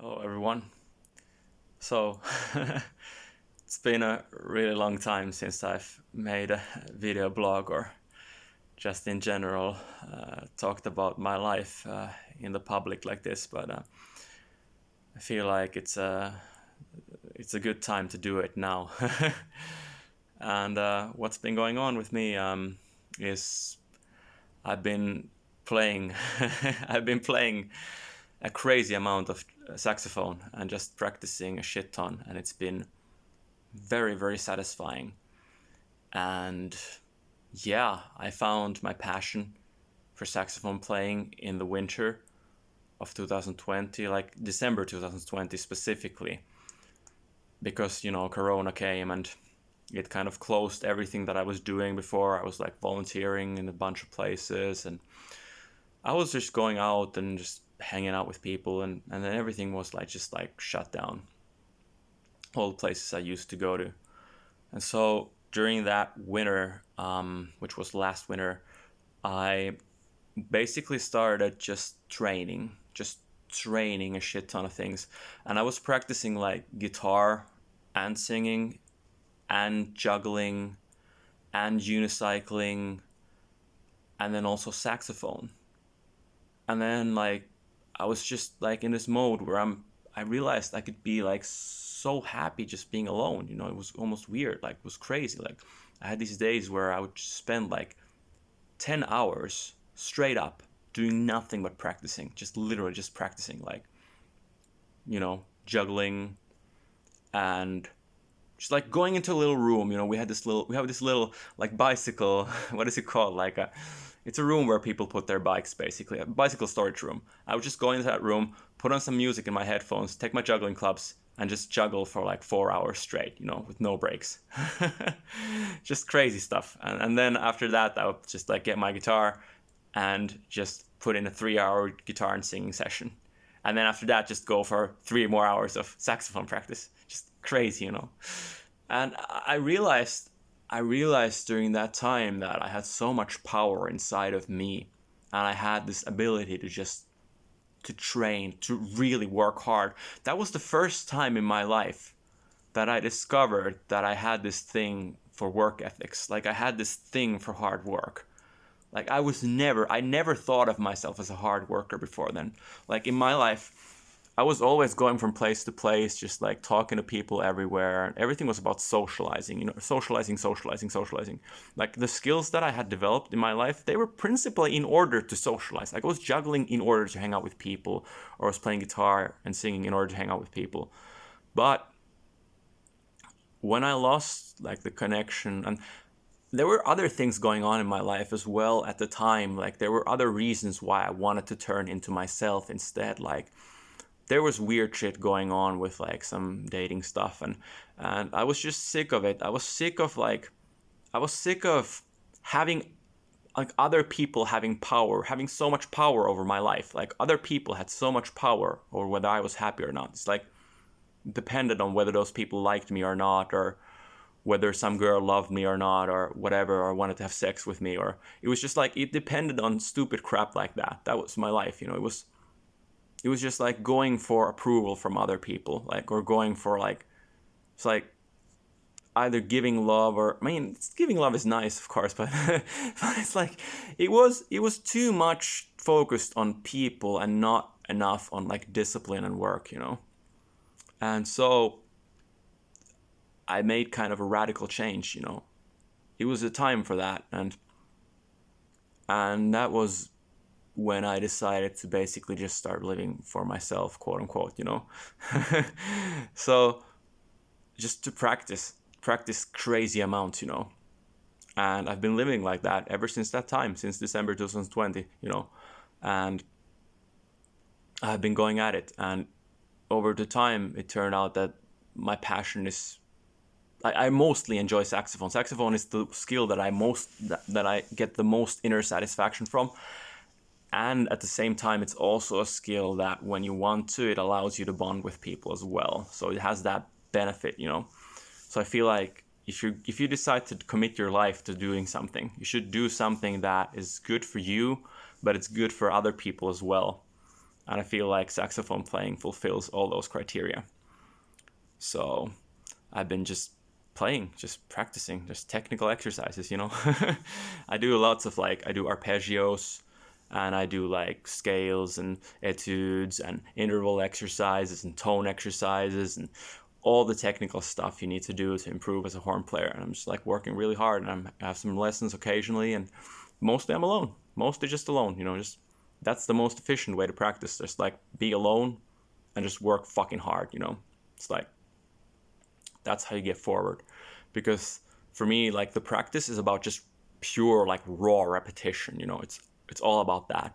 Hello, everyone. So, it's been a really long time since I've made a video blog or just in general talked about my life in the public like this, but I feel like it's a good time to do it now. And what's been going on with me is I've been playing I've been playing a crazy amount of saxophone and just practicing a shit ton, and it's been very, very satisfying. And yeah, I found my passion for saxophone playing in the winter of 2020, like December 2020 specifically, because Corona came and it kind of closed everything that I was doing before. I was like volunteering in a bunch of places, and I was just going out and just hanging out with people, and then everything was like just like shut down. All the places I used to go to. And so during that winter, which was last winter, I basically started just training a shit ton of things. And I was practicing like guitar and singing and juggling and unicycling and then also saxophone. And then like I was just like in this mode where I realized I could be like so happy just being alone. It was almost weird, like it was crazy. Like I had these days where I would spend like 10 hours straight up doing nothing but practicing, just literally just practicing, like juggling and just like going into a little room. We have this little like bicycle what is it called, like it's a room where people put their bikes, basically a bicycle storage room. I would just go into that room, put on some music in my headphones, take my juggling clubs, and just juggle for like 4 hours straight, with no breaks. Just crazy stuff. And then after that, I would just like get my guitar and just put in a 3-hour guitar and singing session. And then after that, just go for 3 more hours of saxophone practice. Just crazy. And I realized during that time that I had so much power inside of me, and I had this ability to train, to really work hard. That was the first time in my life that I discovered that I had this thing for work ethics. Like I had this thing for hard work. Like I never thought of myself as a hard worker before then. Like in my life, I was always going from place to place, just like talking to people everywhere. Everything was about socializing, socializing. Like the skills that I had developed in my life, they were principally in order to socialize. Like I was juggling in order to hang out with people, or I was playing guitar and singing in order to hang out with people. But when I lost like the connection, and there were other things going on in my life as well at the time. Like there were other reasons why I wanted to turn into myself instead. Like there was weird shit going on with like some dating stuff, and I was just sick of it. I was sick of having like other people having so much power over my life. Like other people had so much power over whether I was happy or not. It's like depended on whether those people liked me or not, or whether some girl loved me or not, or whatever, or wanted to have sex with me, or it was just like it depended on stupid crap like that. That was my life. It was just like going for approval from other people, like, or going for like, it's like either giving love, or I mean, giving love is nice, of course, but but it's like it was too much focused on people and not enough on like discipline and work. And so I made kind of a radical change. It was a time for that, and that was when I decided to basically just start living for myself, quote unquote. So just to practice crazy amounts. And I've been living like that ever since that time, since December 2020. And I've been going at it, and over the time it turned out that my passion is, I mostly enjoy saxophone. Saxophone is the skill that I get the most inner satisfaction from. And at the same time, it's also a skill that when you want to, it allows you to bond with people as well. So it has that benefit. So I feel like if you decide to commit your life to doing something, you should do something that is good for you, but it's good for other people as well. And I feel like saxophone playing fulfills all those criteria. So I've been just playing, just practicing, just technical exercises, you know. I do lots of I do arpeggios, and I do like scales and etudes and interval exercises and tone exercises and all the technical stuff you need to do to improve as a horn player. And I'm just like working really hard, and I have some lessons occasionally, and mostly I'm alone, mostly just alone, you know. Just that's the most efficient way to practice. Just like be alone and just work fucking hard, you know. It's like that's how you get forward. Because for me, like the practice is about just pure like raw repetition, you know. It's all about that.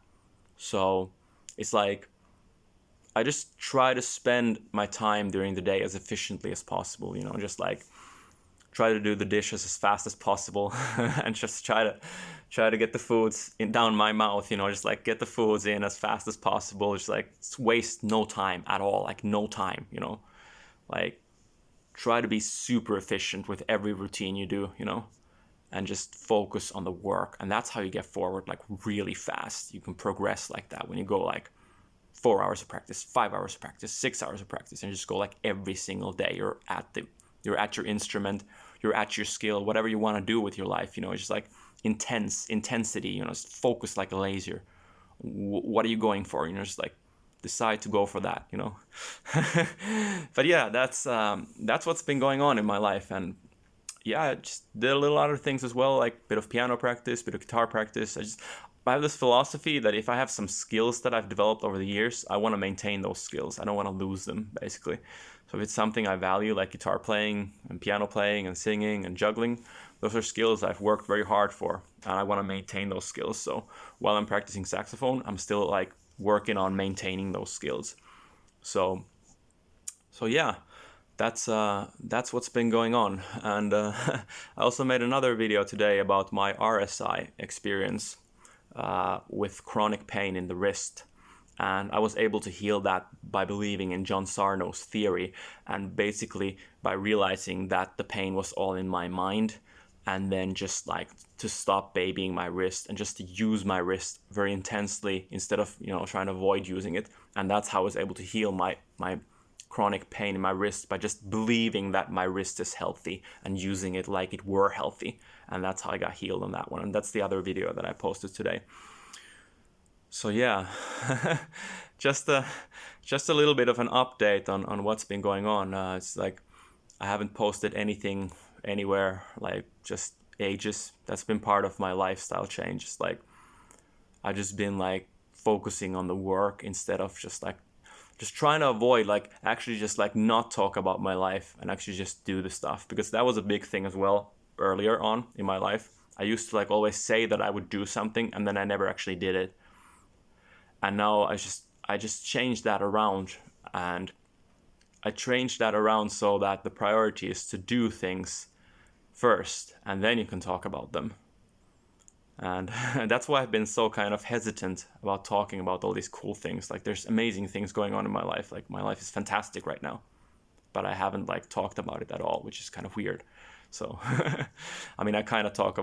So it's like I just try to spend my time during the day as efficiently as possible, you know, just like try to do the dishes as fast as possible and just try to get the foods in down my mouth, you know, just like get the foods in as fast as possible, just like waste no time at all, like no time, you know. Like try to be super efficient with every routine you do, you know, and just focus on the work. And that's how you get forward like really fast. You can progress like that when you go like 4 hours of practice, 5 hours of practice, 6 hours of practice, and just go like every single day. You're at your instrument, you're at your skill, whatever you want to do with your life, you know. It's just like intensity, you know, just focus like a laser. What are you going for? You know, just like decide to go for that, you know. But yeah, that's what's been going on in my life. And yeah, I just did a little other things as well, like bit of piano practice, bit of guitar practice. I have this philosophy that if I have some skills that I've developed over the years, I want to maintain those skills. I don't want to lose them, basically. So if it's something I value, like guitar playing and piano playing and singing and juggling, those are skills I've worked very hard for, and I want to maintain those skills. So while I'm practicing saxophone, I'm still like working on maintaining those skills. So yeah, that's what's been going on. And I also made another video today about my RSI experience with chronic pain in the wrist. And I was able to heal that by believing in John Sarno's theory, and basically by realizing that the pain was all in my mind, and then just like to stop babying my wrist and just to use my wrist very intensely instead of, you know, trying to avoid using it. And that's how I was able to heal my chronic pain in my wrist, by just believing that my wrist is healthy and using it like it were healthy. And that's how I got healed on that one. And that's the other video that I posted today. So yeah, just a little bit of an update on what's been going on. It's like I haven't posted anything anywhere like just ages. That's been part of my lifestyle change. It's like I've just been like focusing on the work instead of just trying to avoid like actually just like not talk about my life and actually just do the stuff, because that was a big thing as well earlier on in my life. I used to like always say that I would do something and then I never actually did it. And now I just changed that around, and I changed that around so that the priority is to do things first and then you can talk about them. And that's why I've been so kind of hesitant about talking about all these cool things. Like there's amazing things going on in my life. Like my life is fantastic right now, but I haven't like talked about it at all, which is kind of weird. So, I mean, I talk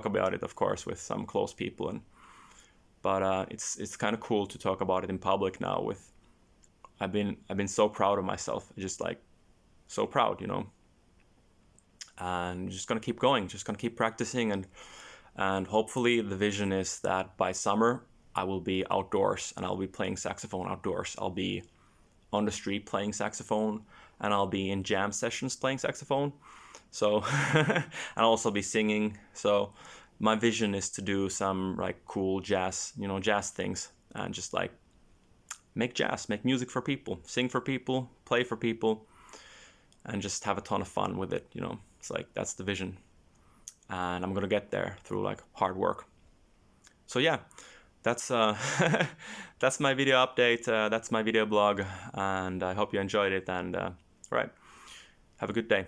about it, of course, with some close people, but it's kind of cool to talk about it in public now. I've been so proud of myself, just like so proud, you know. And just gonna keep going, just gonna keep practicing, and hopefully the vision is that by summer I will be outdoors and I'll be playing saxophone outdoors. I'll be on the street playing saxophone, and I'll be in jam sessions playing saxophone. So and I'll also be singing. So my vision is to do some like cool jazz, you know, jazz things, and just like make music for people, sing for people, play for people, and just have a ton of fun with it, you know. It's like that's the vision. And I'm gonna get there through like hard work. So yeah, that's that's my video update. That's my video blog, and I hope you enjoyed it. And all right, have a good day.